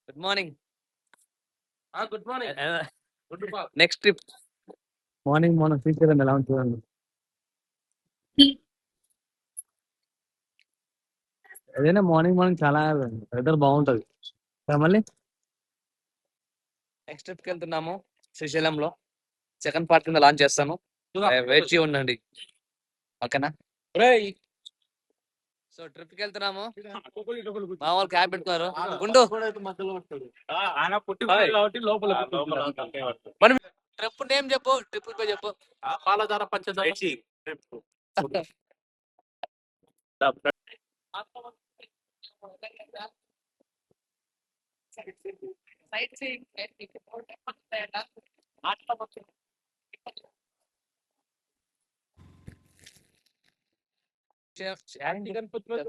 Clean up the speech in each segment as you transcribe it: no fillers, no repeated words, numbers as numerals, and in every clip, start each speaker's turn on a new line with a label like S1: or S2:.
S1: Good morning.
S2: Good morning.
S1: Next trip
S3: morning మనం శ్రీశైలం ఎలా ఉంటుందండి? ఏదైనా మార్నింగ్ చాలా వెదర్ బాగుంటది మళ్ళీ.
S1: నెక్స్ట్ ట్రిప్కి వెళ్తున్నాము శ్రీశైలంలో. సెకండ్ పార్ట్ కింద లాంచ్ చేస్తాను. వెయిట్ చేసి ఉండండి, ఓకేనా? సో ట్రిప్కి వెళ్తున్నాము. మా వాళ్ళు క్యాబ్ పెట్టుకున్నారు. గుండు మరి ట్రిప్ నేమ్ చెప్పు, ట్రిప్ పేరు చెప్పు.
S2: పాలధార పంచదార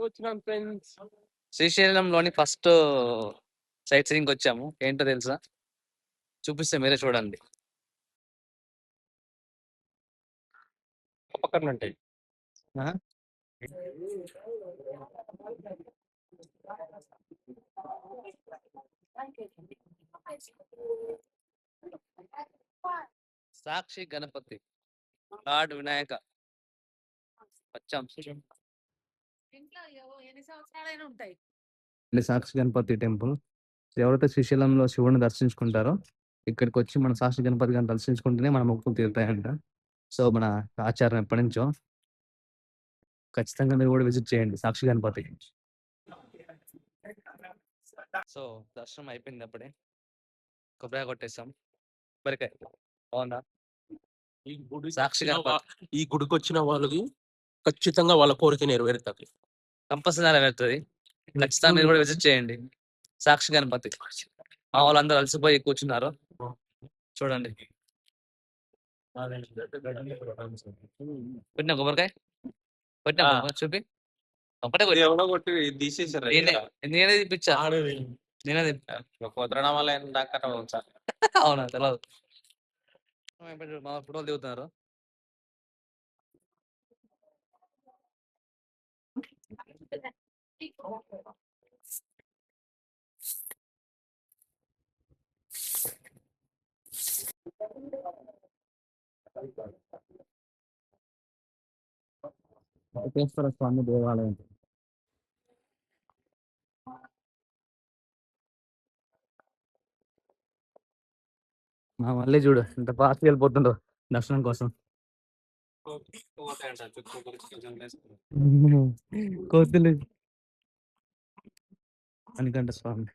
S2: వచ్చినాం ఫ్రెండ్స్.
S1: శ్రీశైలంలోని ఫస్ట్ సైట్ సీయింగ్ వచ్చాము. ఏంటో తెలుసా? చూపిస్తే మీరే చూడండి.
S2: పక్కన ఉంటాయి.
S1: సాక్షి గణపతి, లార్డ్ వినాయక వచ్చాం.
S3: సాక్షి గణపతి టెంపుల్. ఎవరైతే శ్రీశైలంలో శివుని దర్శించుకుంటారో ఇక్కడికి వచ్చి మన సాక్షి గణపతి గారిని దర్శించుకుంటేనే మన మొక్కులు తీరుతాయంట. సో మన ఆచారం ఎప్పటి నుంచో. ఖచ్చితంగా మీరు కూడా విజిట్ చేయండి సాక్షి గణపతి.
S1: సో దర్శనం అయిపోయింది. అప్పుడే కొబ్బరి కొట్టేసాం. కొబ్బరికాయ బాగుందా? సాక్షి
S2: ఈ గుడికి వచ్చిన వాళ్ళకి ఖచ్చితంగా వాళ్ళ కోరిక నెరవేరుతుంది.
S1: కంపల్సరీ నెరవేరుతుంది. ఖచ్చితంగా మీరు కూడా విజిట్ చేయండి సాక్షి గణపతి. మా వాళ్ళందరూ అలసిపోయి కూర్చున్నారు, చూడండి. పెట్టిన కొబ్బరికాయ పెట్టిన చూపి. ఒకటే
S2: కొట్టి తీసేసారు.
S1: నేనే తిప్పించా. నేనే
S2: కుదరడం వల్ల
S1: అవునా? తెలియదు. మా ఫోటోలు దిగుతున్నారు.
S3: వెంకటేశ్వర స్వామి దేవాలయం. మళ్ళీ చూడు ఇంత ఫాస్ట్ వెళ్ళిపోతుండో దర్శనం కోసం. కోతులు. అనికంట స్వామి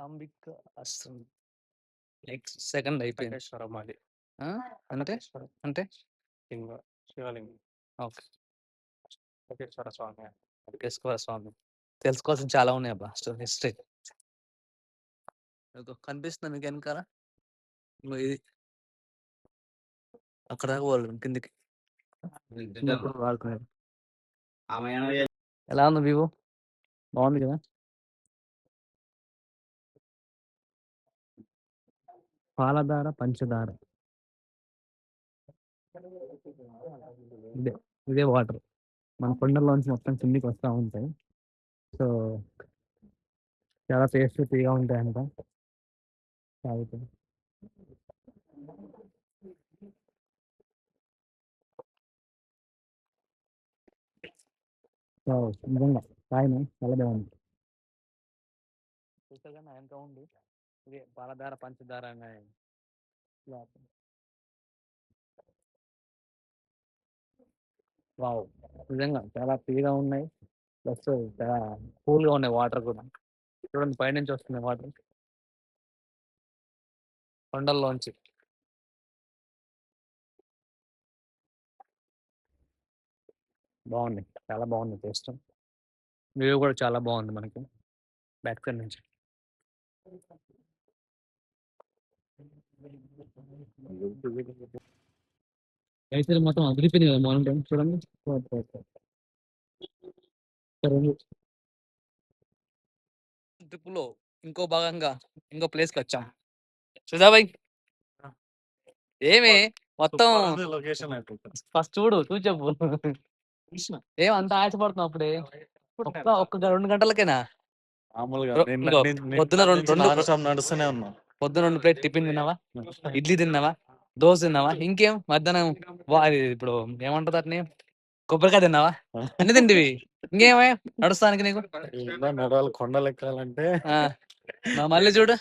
S1: అంబిక అస్తం. నెక్స్ట్ సెకండ్ అయిపోయింది.
S2: మాది
S1: అంటే అంటే
S2: శివలింగం.
S1: ఓకే.
S2: వెంకటేశ్వర స్వామి.
S1: వెంకటేశ్వర స్వామి తెలుసుకోవాల్సిన చాలా ఉన్నాయి అబ్బా. హిస్టరీ కనిపిస్తుంది మీకు వెనకాల. ఇది అక్కడ దాకా వాళ్ళు కిందికి. ఎలా ఉంది వివో? బాగుంది కదా?
S3: పాలధార పంచదార. ఇదే వాటర్ మన కొండల్లోంచి మొత్తం కిందికి వస్తూ ఉంటాయి. సో చాలా టేస్టీగా ఉంటాయంట. తాగితే నిజంగా తాగిన చాలా బాగుంది.
S1: ఎంత ఉంది? ఇదే పాలధార పంచదార అనే వావ్, నిజంగా చాలా ఫ్రీగా ఉన్నాయి. ప్లస్ చాలా కూల్గా ఉన్నాయి వాటర్ కూడా. చూడండి పైనుంచి వస్తున్నాయి వాటర్ కొండల్లోంచి. బాగుంది, చాలా బాగుంది టేస్ట్. వ్యూ కూడా చాలా బాగుంది మనకి బ్యాక్ సైడ్ నుంచి. అయితే మొత్తం అదిరిపోయింది కదా మార్నింగ్ టైం. చూడండి ట్రిప్ లో ఇంకో భాగంగా ఇంకో ప్లేస్కి వచ్చాం. సుధాబాయ్ ఏమి మొత్తం
S4: లొకేషన్
S1: ఫస్ట్ చూసి చెప్పు ఏం అంత ఆశపడుతున్నావు అప్పుడే ఒక్క 2 గంటలకేనా
S4: మామూలుగా
S1: ఇంకో పొద్దున రెండు
S4: నడుస్తూనే ఉన్నాం.
S1: పొద్దున 2 ప్లేట్ టిఫిన్ తిన్నావా, ఇడ్లీ తిన్నావా, దోశ తిన్నావా, ఇంకేం మధ్యాహ్నం అది ఇప్పుడు ఏమంటారు అట్ని కొబ్బరికాయ తిన్నావా, అన్ని తింటివి, ఇంకేమే నడుస్తానికి నీకు.
S4: నడవాలి కొండలు ఎక్కాలంటే
S1: ఆ, మళ్ళీ చూడు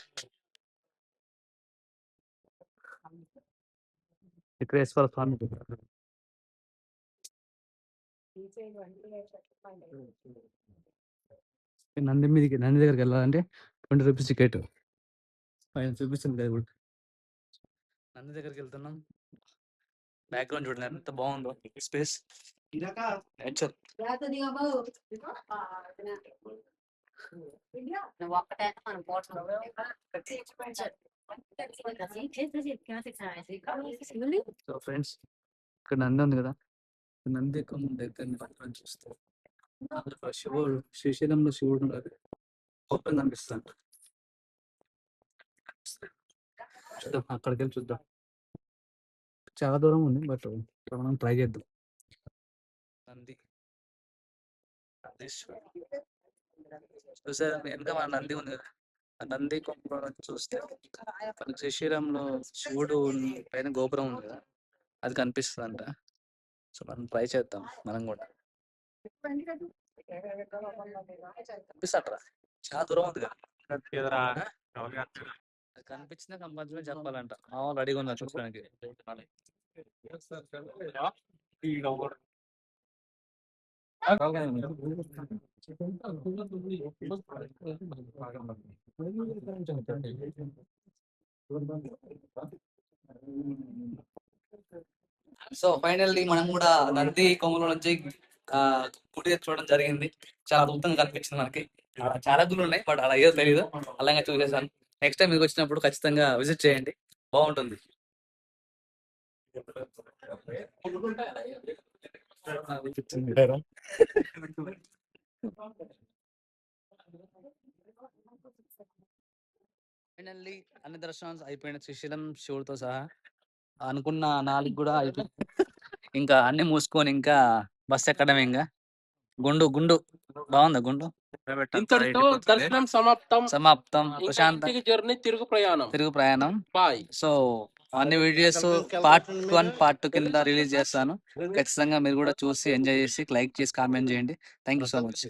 S3: విక్రేశ్వర స్వామి నంది దగ్గరికి వెళ్ళాలంటే 20 రూపీస్ టికెట్. పైన చూపిస్తుంది కదా ఇప్పుడు. నంది దగ్గరికి వెళ్తున్నాం. బ్యాక్గ్రౌండ్ చూడండి ఎంత బాగుందో, స్పేస్ నేచర్. సో ఫ్రెండ్స్, ఇక్కడ నంది ఉంది కదా, నంది దగ్గర పట్టుకొని చూస్తే అందులో శివుడు, శ్రీశైలంలో శివుడు ఓపెన్ కనిపిస్తాడు. చూద్దాం, అక్కడికి వెళ్ళి చూద్దాం. చాలా దూరం ఉంది, బట్ మనం ట్రై చేద్దాం. నంది చూసారా వెనక మన నంది ఉంది కదా, ఆ నంది కొంప చూస్తే మనకి శ్రీశైలంలో శివుడు పైన గోపురం ఉంది కదా, అది కనిపిస్తుంది అంట. సో మనం ట్రై చేద్దాం మనం కూడా. కనిపిస్తారా, చాలా దూరం ఉంది కదా, అది కనిపించిన కంపల్సరీ చెప్పాలంట. రెడీగా ఉన్నా చూసుకోవడానికి. సో ఫైనల్లీ మనం కూడా నంది కొమ్మల నుంచి గుడి చూడడం జరిగింది. చాలా అద్భుతంగా కనిపించింది మనకి. చాలా గుళ్ళు ఉన్నాయి, బట్ అలా ఏదో తెలియదు, అలాగే చూసేసాను. నెక్స్ట్ టైం మీకు వచ్చినప్పుడు ఖచ్చితంగా విజిట్ చేయండి, బాగుంటుంది. ఫైనల్లీ అన్ని దర్శనాలు అయిపోయిన శ్రీశైలం శివుడితో సహా. అనుకున్న 4 కూడా అయిపోయింది. ఇంకా అన్ని మూసుకొని ఇంకా బస్ ఎక్కడమే. ఇంకా గుండు గుండు బాగుందా గుండు?
S2: ఇంతటితో దర్శనం
S1: సమాప్తం. ప్రశాంత
S2: జర్నీ తిరుగు
S1: ప్రయాణం.
S2: బాయ్.
S1: సో అన్ని వీడియోస్ పార్ట్ 1 పార్ట్ 2 కింద రిలీజ్ చేస్తాను. ఖచ్చితంగా మీరు కూడా చూసి ఎంజాయ్ చేసి లైక్ చేసి కామెంట్ చేయండి. Thank you so much.